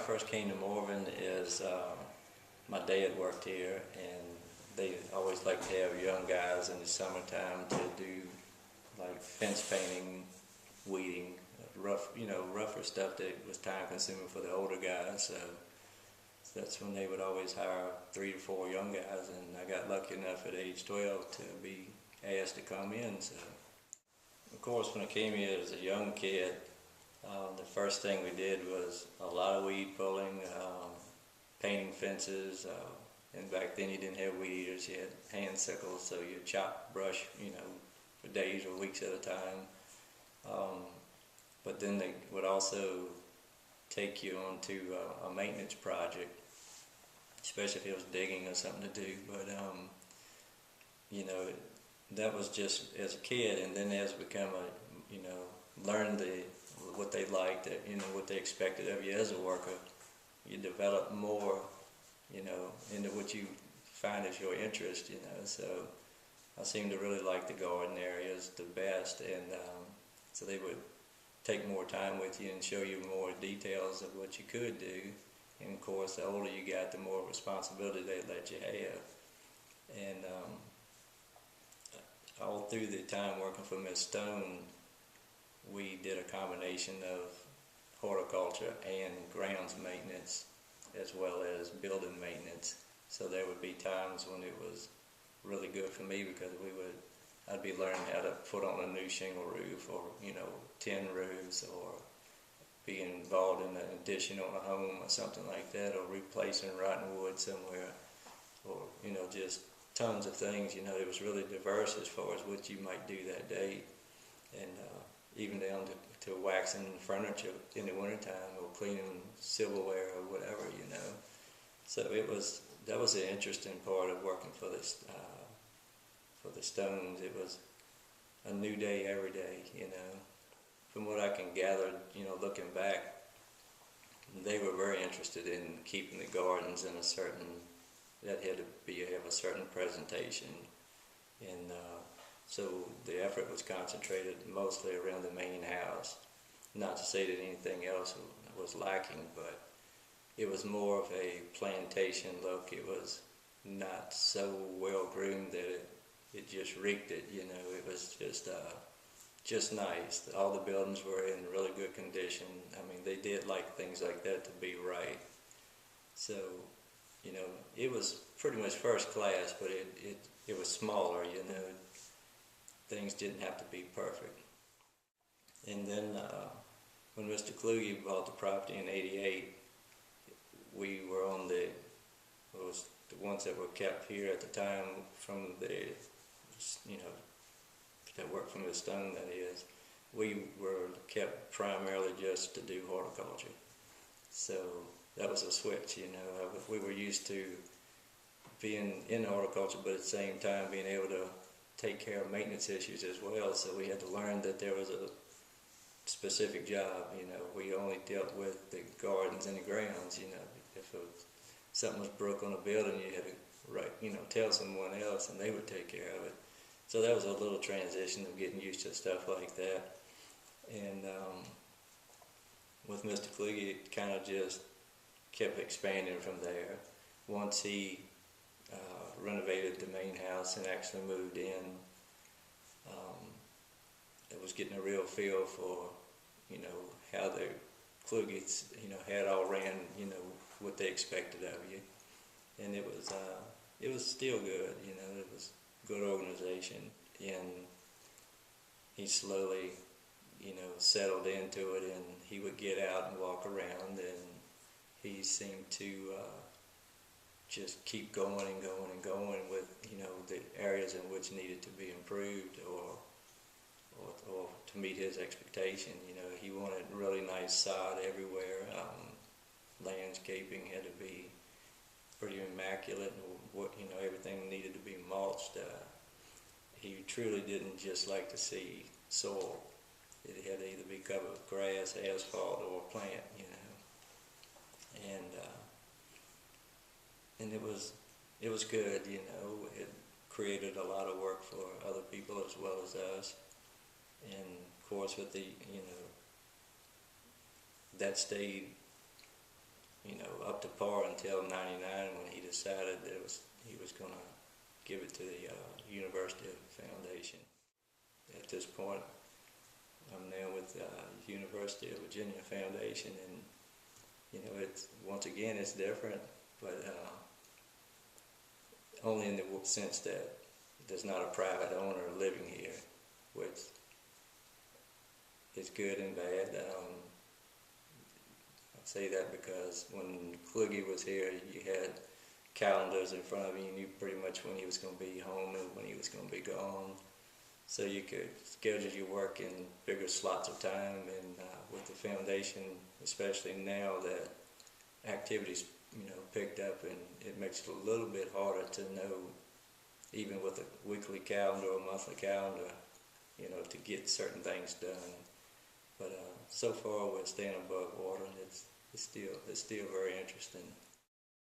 first came to Morven is my dad worked here, and they always like to have young guys in the summertime to do like fence painting, weeding, rougher stuff that was time consuming for the older guys. So that's when they would always hire 3 to 4 young guys, and I got lucky enough at age 12 to be asked to come in. So, of course, when I came here as a young kid, the first thing we did was a lot of weed pulling, painting fences, and back then you didn't have weed eaters, you had hand sickles, so you chop brush, for days or weeks at a time. But then they would also take you onto a maintenance project, especially if it was digging or something to do. But that was just as a kid, and then as we become learn what they liked, what they expected of you as a worker, you develop more, into what you find as your interest, So I seem to really like the garden areas the best, and so they would take more time with you and show you more details of what you could do. And of course, the older you got, the more responsibility they let you have. And all through the time working for Miss Stone, we did a combination of horticulture and grounds maintenance, as well as building maintenance. So there would be times when it was really good for me because I'd be learning how to put on a new shingle roof, or tin roofs, or be involved in an addition on a home or something like that, or replacing rotten wood somewhere, or just tons of things. It was really diverse as far as what you might do that day, and even down to waxing furniture in the wintertime, or cleaning silverware or whatever. So that was an interesting part of working for this. For the Stones, it was a new day every day, From what I can gather, looking back, they were very interested in keeping the gardens in that had to have a certain presentation. And so the effort was concentrated mostly around the main house. Not to say that anything else was lacking, but it was more of a plantation look. It was not so well groomed that it just reeked it, It was just nice. All the buildings were in really good condition. I mean, they did like things like that to be right. So, it was pretty much first class, but it was smaller, Things didn't have to be perfect. And then when Mr. Kluge bought the property in '88, we were on the ones that were kept here at the time from the that worked from the Stone, that is. We were kept primarily just to do horticulture. So that was a switch, We were used to being in horticulture, but at the same time being able to take care of maintenance issues as well. So we had to learn that there was a specific job, We only dealt with the gardens and the grounds, If something was broke on a building, you had to tell someone else, and they would take care of it. So that was a little transition of getting used to stuff like that. And with Mr. Kluge, it kind of just kept expanding from there. Once he renovated the main house and actually moved in, it was getting a real feel for, how the Kluges, had all ran, what they expected of you. And it was still good, it was good organization, and he slowly, settled into it, and he would get out and walk around, and he seemed to just keep going and going and going with, the areas in which needed to be improved or to meet his expectation. He wanted really nice sod everywhere. Landscaping had to be pretty immaculate, and everything needed to be mulched. He truly didn't just like to see soil. It had to either be covered with grass, asphalt, or a plant, and it was good, It created a lot of work for other people as well as us. And of course, with the that stayed until '99 when he decided that he was going to give it to the University Foundation. At this point, I'm now with the University of Virginia Foundation, and it's once again it's different, but only in the sense that there's not a private owner living here, which is good and bad. I say that because when Kluge was here, you had calendars in front of you. You knew pretty much when he was going to be home and when he was going to be gone. So you could schedule your work in bigger slots of time. And with the foundation, especially now that activities, picked up, and it makes it a little bit harder to know, even with a weekly calendar or monthly calendar, to get certain things done. But so far we're staying above water, and it's still very interesting.